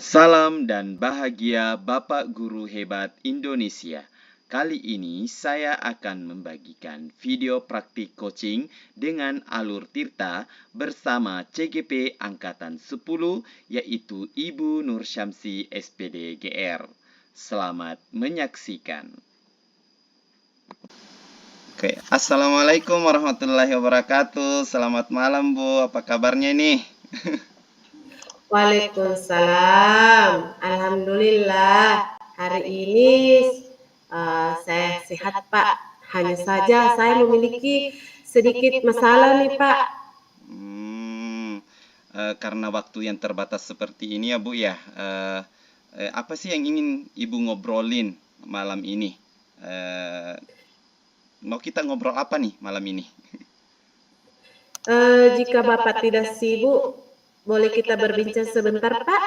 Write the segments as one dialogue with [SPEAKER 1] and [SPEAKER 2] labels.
[SPEAKER 1] Salam dan bahagia Bapak Guru Hebat Indonesia. Kali ini saya akan membagikan video praktik coaching dengan Alur Tirta bersama CGP Angkatan 10 yaitu Ibu Nur Syamsi SPD GR. Selamat menyaksikan. Oke, Assalamualaikum warahmatullahi wabarakatuh. Selamat malam Bu, apa kabarnya nih?
[SPEAKER 2] Waalaikumsalam. Alhamdulillah, hari ini saya sehat, Pak. Hanya saja saya memiliki sedikit masalah nih, Pak.
[SPEAKER 1] Karena waktu yang terbatas seperti ini ya Bu ya, apa sih yang ingin Ibu ngobrolin malam ini? Mau kita ngobrol apa nih malam ini?
[SPEAKER 2] Jika Bapak tidak sibuk, boleh kita berbincang sebentar, Pak?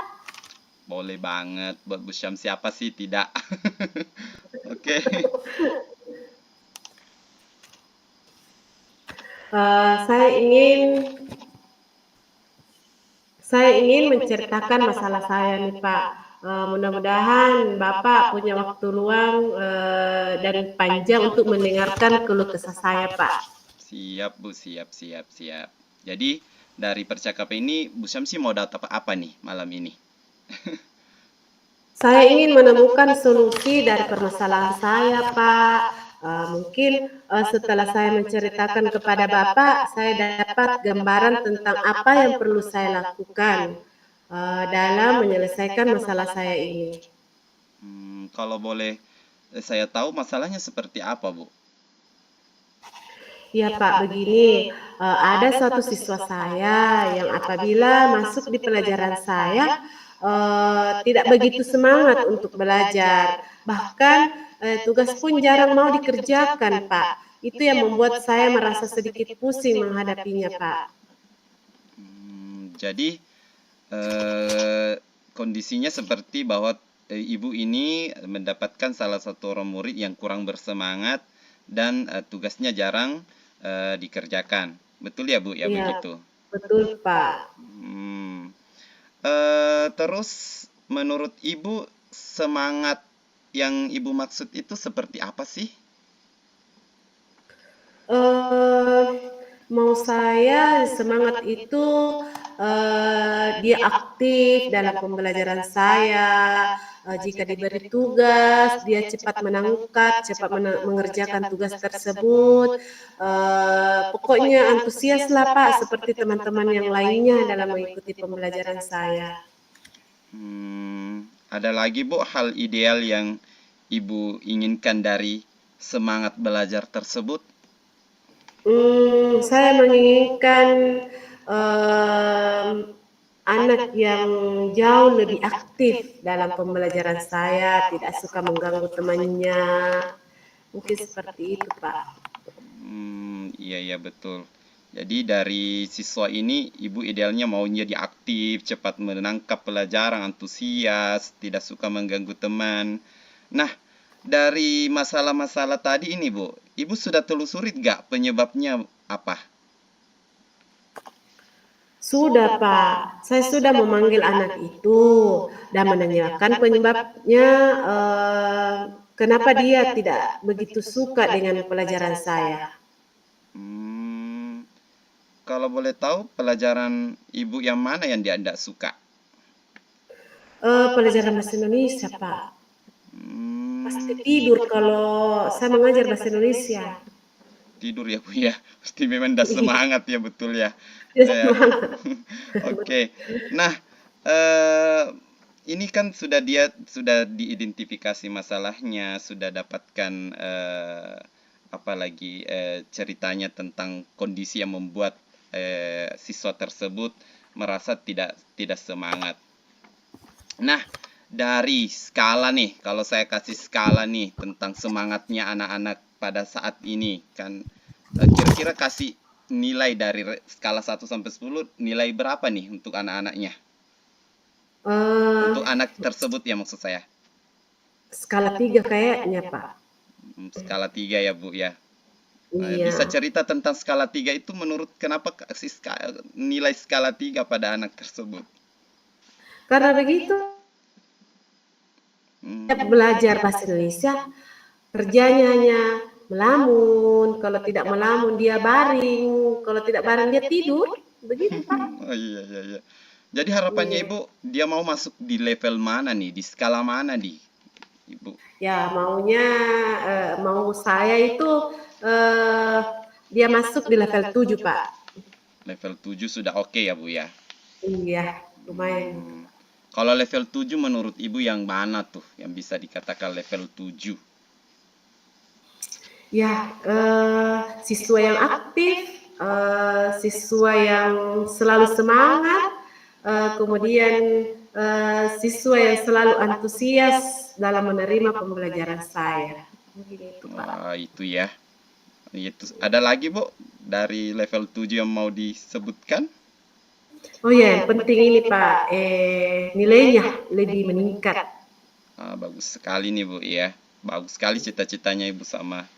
[SPEAKER 1] Boleh banget, buat Bu Syam siapa sih tidak? Oke.
[SPEAKER 2] Saya ingin menceritakan masalah saya nih, Pak. Mudah-mudahan Bapak punya waktu luang dan panjang untuk mendengarkan keluh kesah saya, Pak.
[SPEAKER 1] Siap Bu, siap. Jadi dari percakapan ini Bu Syamsi mau data apa nih malam ini?
[SPEAKER 2] Saya ingin menemukan solusi dari permasalahan saya, Pak. Mungkin setelah saya menceritakan kepada Bapak, saya dapat gambaran tentang apa yang perlu saya lakukan dalam menyelesaikan masalah saya ini.
[SPEAKER 1] Kalau boleh saya tahu masalahnya seperti apa Bu?
[SPEAKER 2] Ya Pak, begini, ada suatu siswa saya yang apabila masuk di pelajaran saya, tidak begitu semangat untuk belajar, bahkan tugas pun jarang mau dikerjakan, Pak. Itu yang membuat saya merasa sedikit pusing menghadapinya, Pak.
[SPEAKER 1] Jadi kondisinya seperti bahwa Ibu ini mendapatkan salah satu orang murid yang kurang bersemangat dan tugasnya jarang dikerjakan. Betul ya Bu ya
[SPEAKER 2] Iya,
[SPEAKER 1] begitu?
[SPEAKER 2] betul, Pak.
[SPEAKER 1] Terus menurut Ibu semangat yang Ibu maksud itu seperti apa sih?
[SPEAKER 2] Mau saya semangat itu dia aktif dalam pembelajaran saya. Jika diberi tugas, dia cepat menangkap, cepat mengerjakan tugas tersebut. Pokoknya antusias lah Pak, seperti teman-teman yang lainnya dalam mengikuti pembelajaran saya.
[SPEAKER 1] Ada lagi Bu hal ideal yang Ibu inginkan dari semangat belajar tersebut?
[SPEAKER 2] Saya menginginkan anak yang jauh lebih aktif dalam pembelajaran saya, tidak suka mengganggu temannya. Mungkin seperti itu, Pak.
[SPEAKER 1] Iya betul. Jadi dari siswa ini Ibu idealnya mau jadi aktif, cepat menangkap pelajaran, antusias, tidak suka mengganggu teman. Nah, dari masalah-masalah tadi ini Bu, Ibu sudah telusuri nggak penyebabnya apa?
[SPEAKER 2] Sudah, Pak. Saya sudah memanggil anak itu dan menanyakan penyebabnya, kenapa dia tidak begitu suka dengan pelajaran saya.
[SPEAKER 1] Kalau boleh tahu pelajaran Ibu yang mana yang dia tidak suka?
[SPEAKER 2] Pelajaran bahasa Indonesia, Pak. Pasti tidur kalau saya mengajar bahasa Indonesia.
[SPEAKER 1] Tidur ya Bu ya, pasti memang tidak semangat ya betul ya.
[SPEAKER 2] Dia semangat.
[SPEAKER 1] Oke. Nah, ini kan sudah diidentifikasi masalahnya, sudah dapatkan apalagi ceritanya tentang kondisi yang membuat siswa tersebut merasa tidak semangat. Nah, dari skala nih, kalau saya kasih skala nih tentang semangatnya anak-anak pada saat ini, kan kira-kira kasih nilai dari skala 1 sampai 10, nilai berapa nih untuk anak-anaknya? Untuk anak tersebut ya maksud saya.
[SPEAKER 2] Skala 3 kayaknya, Pak.
[SPEAKER 1] Skala 3 ya Bu ya.
[SPEAKER 2] Iya.
[SPEAKER 1] Bisa cerita tentang skala 3 itu menurut kenapa kasih nilai skala 3 pada anak tersebut?
[SPEAKER 2] Karena begitu belajar bahasa Indonesia, kerjanya hanya melamun, kalau tidak melamun dia baring, kalau tidak baring dia tidur, begitu Pak.
[SPEAKER 1] Oh iya iya iya. Jadi harapannya
[SPEAKER 2] Iya.
[SPEAKER 1] Ibu dia mau masuk di level mana nih? Di skala mana nih, Ibu?
[SPEAKER 2] Ya maunya mau saya itu eh, dia masuk di level 7 Pak.
[SPEAKER 1] Level 7 sudah oke ya, Bu ya.
[SPEAKER 2] Iya, lumayan itu.
[SPEAKER 1] Hmm. Kalau level 7 menurut Ibu yang mana tuh yang bisa dikatakan level 7?
[SPEAKER 2] Ya, siswa yang aktif, siswa yang selalu semangat, kemudian siswa yang selalu antusias dalam menerima pembelajaran saya. Mungkin itu, Pak.
[SPEAKER 1] Wah, itu ya. Itu ada lagi, Bu, dari level 7 yang mau disebutkan?
[SPEAKER 2] Oh ya, yang penting ini Pak, nilainya lebih meningkat.
[SPEAKER 1] Ah, bagus sekali nih, Bu ya. Bagus sekali cita-citanya Ibu sama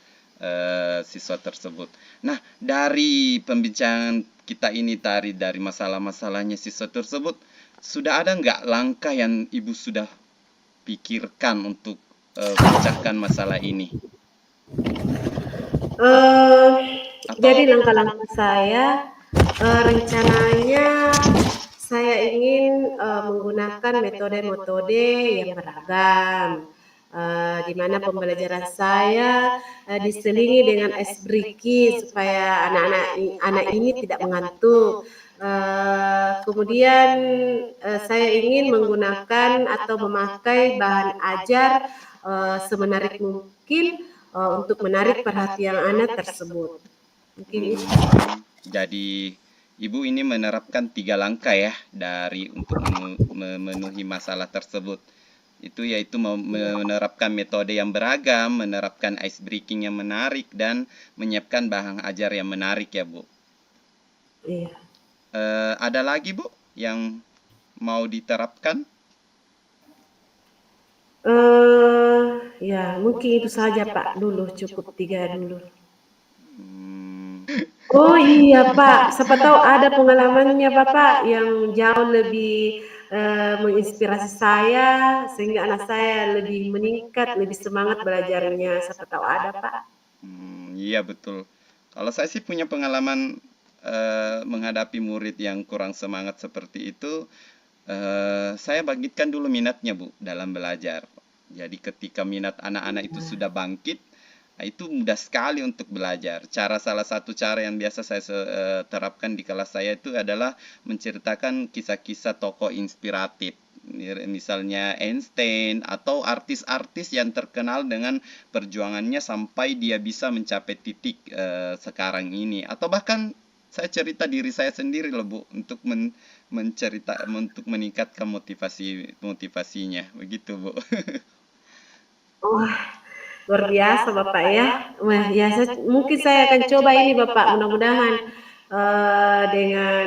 [SPEAKER 1] siswa tersebut. Nah, dari pembincangan kita ini tadi dari masalah-masalahnya siswa tersebut, sudah ada nggak langkah yang Ibu sudah pikirkan untuk pecahkan masalah ini?
[SPEAKER 2] Eh, jadi
[SPEAKER 1] Atau
[SPEAKER 2] langkah-langkah saya rencananya saya ingin menggunakan metode-metode yang beragam, di mana pembelajaran saya diselingi dengan ice breaking supaya anak ini tidak mengantuk. Kemudian saya ingin menggunakan atau memakai bahan ajar semenarik mungkin untuk menarik perhatian anak tersebut. Mungkin itu.
[SPEAKER 1] jadi Ibu ini menerapkan 3 langkah ya dari untuk memenuhi masalah tersebut. Itu yaitu menerapkan metode yang beragam, menerapkan ice breaking yang menarik, dan menyiapkan bahan ajar yang menarik ya, Bu.
[SPEAKER 2] Iya.
[SPEAKER 1] Ada lagi, Bu, yang mau diterapkan?
[SPEAKER 2] Ya mungkin itu saja Pak dulu, cukup 3 dulu.
[SPEAKER 1] Hmm,
[SPEAKER 2] Oh iya Pak, siapa tahu ada pengalamannya Bapak yang jauh lebih menginspirasi saya sehingga anak saya lebih meningkat, lebih semangat belajarnya. Siapa tahu ada Pak.
[SPEAKER 1] iya betul. Kalau saya sih punya pengalaman menghadapi murid yang kurang semangat seperti itu, saya bangkitkan dulu minatnya, Bu, dalam belajar. Jadi ketika minat anak-anak itu sudah bangkit, nah, itu mudah sekali untuk belajar. Salah satu cara yang biasa saya terapkan di kelas saya itu adalah menceritakan kisah-kisah tokoh inspiratif. Misalnya Einstein atau artis-artis yang terkenal dengan perjuangannya sampai dia bisa mencapai titik sekarang ini. Atau bahkan saya cerita diri saya sendiri loh, Bu, untuk untuk meningkatkan motivasinya. Begitu, Bu.
[SPEAKER 2] Wah, luar biasa Bapak ya. Wah, ya mungkin saya akan coba ini Bapak, mudah-mudahan dengan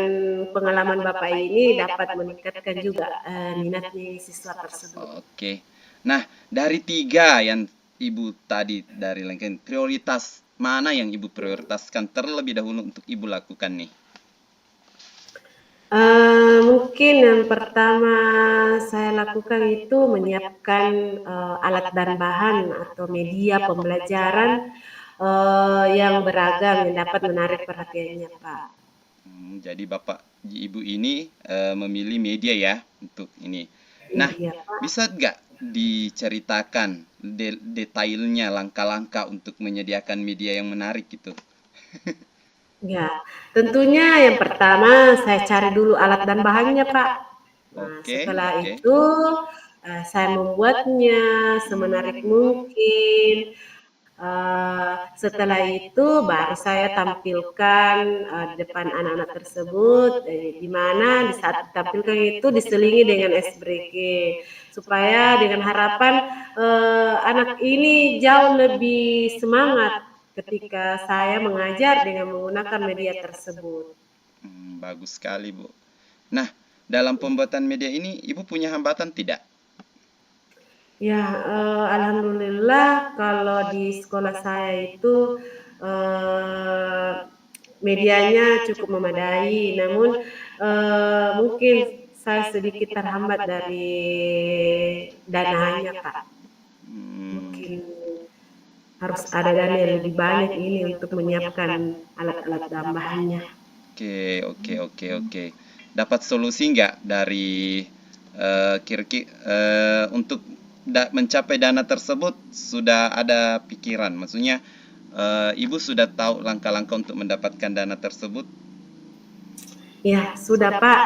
[SPEAKER 2] pengalaman Bapak ini dapat meningkatkan juga minatnya siswa tersebut.
[SPEAKER 1] Oke. Nah, dari 3 yang Ibu tadi dari Lincoln, prioritas mana yang Ibu prioritaskan terlebih dahulu untuk Ibu lakukan nih?
[SPEAKER 2] Mungkin yang pertama saya lakukan itu menyiapkan alat dan bahan atau media pembelajaran yang beragam yang dapat menarik perhatiannya, Pak.
[SPEAKER 1] Jadi Bapak Ibu ini memilih media ya untuk ini. Nah,
[SPEAKER 2] Iya, Pak.
[SPEAKER 1] bisa nggak diceritakan detailnya langkah-langkah untuk menyediakan media yang menarik gitu?
[SPEAKER 2] Ya, tentunya yang pertama saya cari dulu alat dan bahannya, Pak. Nah,
[SPEAKER 1] Oke,
[SPEAKER 2] setelah
[SPEAKER 1] oke.
[SPEAKER 2] itu saya membuatnya semenarik mungkin. Setelah itu baru saya tampilkan di depan anak-anak tersebut, di mana di saat ditampilkan itu diselingi dengan SBG, supaya dengan harapan anak ini jauh lebih semangat ketika saya mengajar dengan menggunakan media tersebut.
[SPEAKER 1] Bagus sekali, Bu. Nah, dalam pembuatan media ini Ibu punya hambatan tidak?
[SPEAKER 2] Ya, alhamdulillah kalau di sekolah saya itu eh, medianya cukup memadai, namun mungkin saya sedikit terhambat dari dananya, Pak. harus ada dana yang lebih banyak ini untuk menyiapkan alat-alat tambahannya.
[SPEAKER 1] Oke, oke, oke, oke. Dapat solusi nggak dari untuk mencapai dana tersebut sudah ada pikiran? Maksudnya, Ibu sudah tahu langkah-langkah untuk mendapatkan dana tersebut?
[SPEAKER 2] Ya, sudah Pak.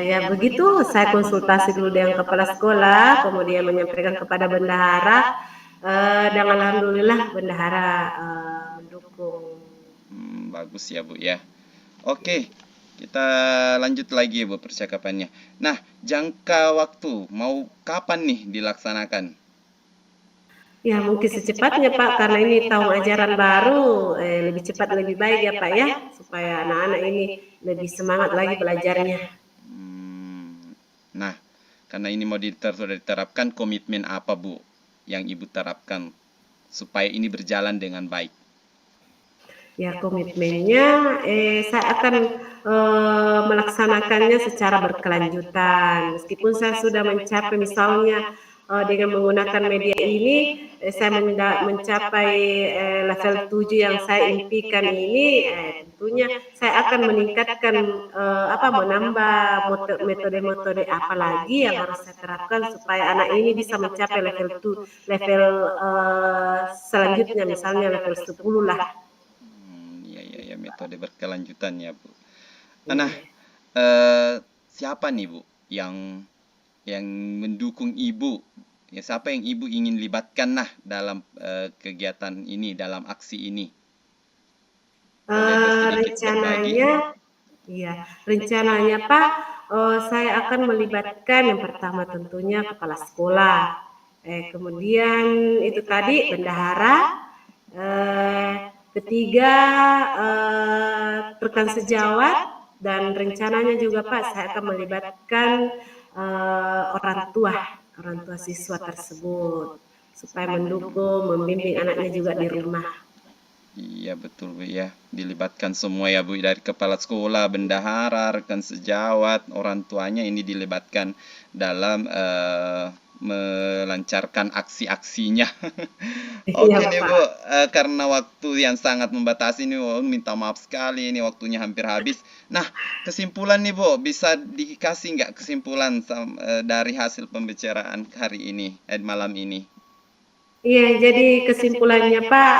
[SPEAKER 2] Ya begitu, saya konsultasi dulu dengan kepala sekolah, kemudian menyampaikan kepada bendahara, dan alhamdulillah bendahara mendukung.
[SPEAKER 1] Bagus ya, Bu ya. Oke, kita lanjut lagi ya, Bu, percakapannya. Nah, jangka waktu mau kapan nih dilaksanakan?
[SPEAKER 2] Ya mungkin secepatnya Pak, karena ini tahun ajaran baru, lebih cepat lebih baik ya Pak ya, supaya anak-anak ini lebih semangat lagi belajarnya.
[SPEAKER 1] Nah, karena ini mau sudah diterapkan, komitmen apa, Bu, yang Ibu terapkan supaya ini berjalan dengan baik?
[SPEAKER 2] Ya komitmennya, saya akan melaksanakannya secara berkelanjutan. Meskipun saya sudah mencapai misalnya dengan menggunakan media ini, saya mencapai level 7 yang saya impikan ini, tentunya saya akan meningkatkan menambah metode-metode apa lagi yang harus saya terapkan supaya anak ini bisa mencapai level selanjutnya, misalnya level 10 lah.
[SPEAKER 1] Iya, iya, iya, metode berkelanjutan ya, Bu. Nah,
[SPEAKER 2] Iya.
[SPEAKER 1] siapa nih, Bu, yang mendukung Ibu? Ya, siapa yang Ibu ingin libatkan nah dalam kegiatan ini, dalam aksi ini? Boleh sedikit berbagi?
[SPEAKER 2] Rencananya, iya, rencananya Pak, saya akan melibatkan yang pertama tentunya kepala sekolah, kemudian itu tadi bendahara, eee, ketiga, rekan sejawat, dan rencananya juga Pak saya akan melibatkan, orang tua siswa tersebut, supaya mendukung, membimbing anaknya juga di rumah.
[SPEAKER 1] Iya betul, Bu ya. Dilibatkan semua ya, Bu, dari kepala sekolah, bendahara, rekan sejawat, orang tuanya ini dilibatkan dalam melancarkan aksi-aksinya.
[SPEAKER 2] Iya
[SPEAKER 1] Oke nih,
[SPEAKER 2] Pak.
[SPEAKER 1] Bu, karena waktu yang sangat membatasi nih, Bu, minta maaf sekali ini waktunya hampir habis. Nah, kesimpulan nih, Bu, bisa dikasih nggak kesimpulan dari hasil pembicaraan hari ini, malam ini?
[SPEAKER 2] Iya, jadi kesimpulannya Pak,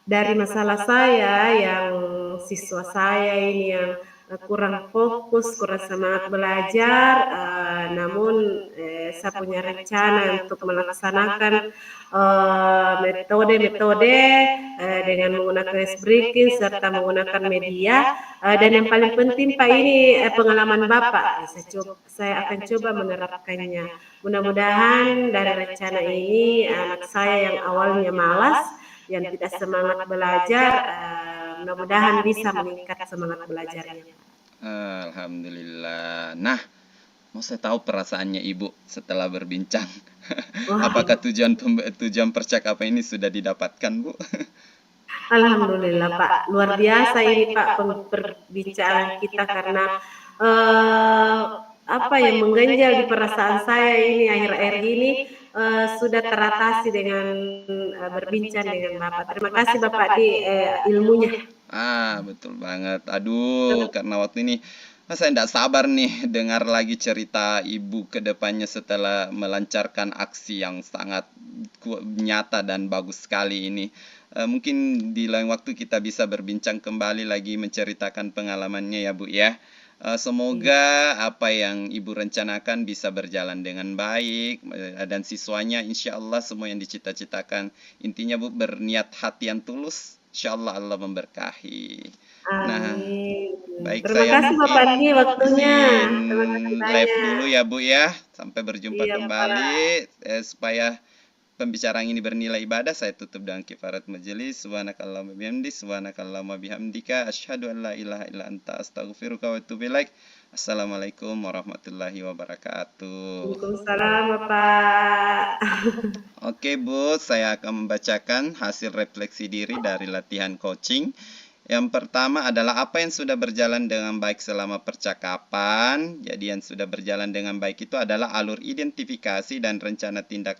[SPEAKER 2] dari masalah saya yang siswa saya ini yang kurang fokus, kurang semangat belajar, namun saya punya rencana untuk melaksanakan metode-metode dengan menggunakan ice breaking serta menggunakan media, dan yang paling penting Pak ini pengalaman Bapak, saya akan coba menerapkannya. Mudah-mudahan dari rencana ini anak saya yang awalnya malas, yang tidak semangat belajar, mudah-mudahan bisa meningkat semangat belajarnya.
[SPEAKER 1] Alhamdulillah. Nah, mau saya tahu perasaannya Ibu setelah berbincang.
[SPEAKER 2] Wah,
[SPEAKER 1] Apakah tujuan percakapan ini sudah didapatkan, Bu?
[SPEAKER 2] alhamdulillah Pak, luar biasa ini Pak perbincangan kita karena eh, apa yang mengganjal di perasaan saya ini akhir-akhir ini sudah teratasi dengan berbincang dengan Bapak. Terima kasih Bapak di ilmunya.
[SPEAKER 1] Betul banget. Aduh, karena waktu ini saya tidak sabar nih dengar lagi cerita Ibu ke depannya setelah melancarkan aksi yang sangat nyata dan bagus sekali ini. Mungkin di lain waktu kita bisa berbincang kembali lagi menceritakan pengalamannya ya, Bu ya.
[SPEAKER 2] Iya.
[SPEAKER 1] Semoga apa yang Ibu rencanakan bisa berjalan dengan baik dan siswanya insya Allah semua yang dicita-citakan. Intinya, Bu, berniat hati yang tulus, insya Allah Allah memberkahi. Nah,
[SPEAKER 2] Amin.
[SPEAKER 1] baik,
[SPEAKER 2] Terima
[SPEAKER 1] saya
[SPEAKER 2] kasih
[SPEAKER 1] mungkin
[SPEAKER 2] Bapak Di waktunya.
[SPEAKER 1] izin
[SPEAKER 2] Terima kasih
[SPEAKER 1] live
[SPEAKER 2] banyak.
[SPEAKER 1] dulu ya, Bu ya. Sampai berjumpa
[SPEAKER 2] Iya
[SPEAKER 1] kembali.
[SPEAKER 2] Pak.
[SPEAKER 1] Supaya pembicaraan ini bernilai ibadah, saya tutup dengan kifarat majelis. Subhanakallahumma bihamdik, subhanakallahumma bihamdika, asyhadu an la ilaha illa anta astaghfiruka wa atubu ilaik. Assalamualaikum warahmatullahi wabarakatuh.
[SPEAKER 2] Waalaikumsalam Bapak.
[SPEAKER 1] Oke, Bu, saya akan membacakan hasil refleksi diri dari latihan coaching Yang pertama adalah apa yang sudah berjalan dengan baik selama percakapan. Jadi yang sudah berjalan dengan baik itu adalah alur identifikasi dan rencana tindak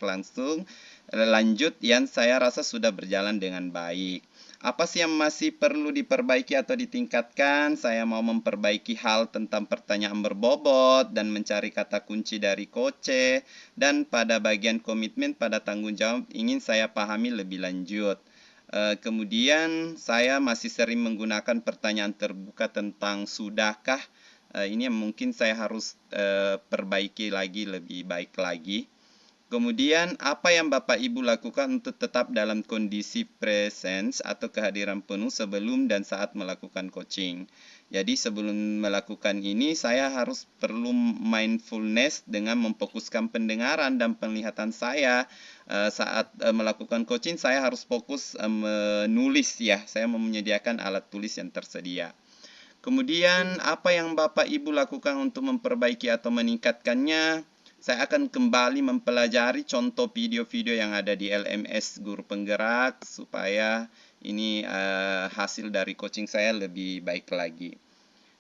[SPEAKER 1] lanjut yang saya rasa sudah berjalan dengan baik. Apa sih yang masih perlu diperbaiki atau ditingkatkan? Saya mau memperbaiki hal tentang pertanyaan berbobot dan mencari kata kunci dari koce. Dan pada bagian komitmen pada tanggung jawab ingin saya pahami lebih lanjut. Kemudian saya masih sering menggunakan pertanyaan terbuka tentang sudahkah. Ini yang mungkin saya harus perbaiki lagi, lebih baik lagi. Kemudian, apa yang Bapak Ibu lakukan untuk tetap dalam kondisi presence atau kehadiran penuh sebelum dan saat melakukan coaching? Jadi sebelum melakukan ini, saya harus perlu mindfulness dengan memfokuskan pendengaran dan penglihatan saya. Saat melakukan coaching, saya harus fokus menulis ya. Saya menyediakan alat tulis yang tersedia. Kemudian, apa yang Bapak Ibu lakukan untuk memperbaiki atau meningkatkannya? Saya akan kembali mempelajari contoh video-video yang ada di LMS Guru Penggerak supaya ini hasil dari coaching saya lebih baik lagi.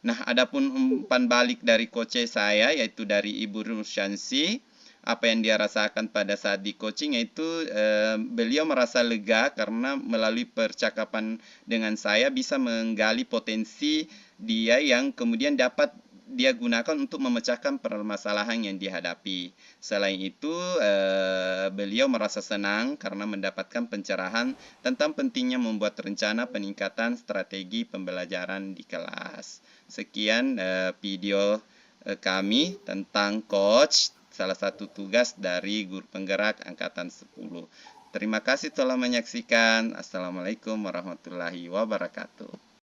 [SPEAKER 1] Nah, adapun umpan balik dari coach saya yaitu dari Ibu Rusyansi, apa yang dia rasakan pada saat di coaching yaitu beliau merasa lega karena melalui percakapan dengan saya bisa menggali potensi dia yang kemudian dapat dia gunakan untuk memecahkan permasalahan yang dihadapi. Selain itu, beliau merasa senang karena mendapatkan pencerahan tentang pentingnya membuat rencana peningkatan strategi pembelajaran di kelas. Sekian video kami tentang coach, salah satu tugas dari Guru Penggerak Angkatan 10. Terima kasih telah menyaksikan. Assalamualaikum warahmatullahi wabarakatuh.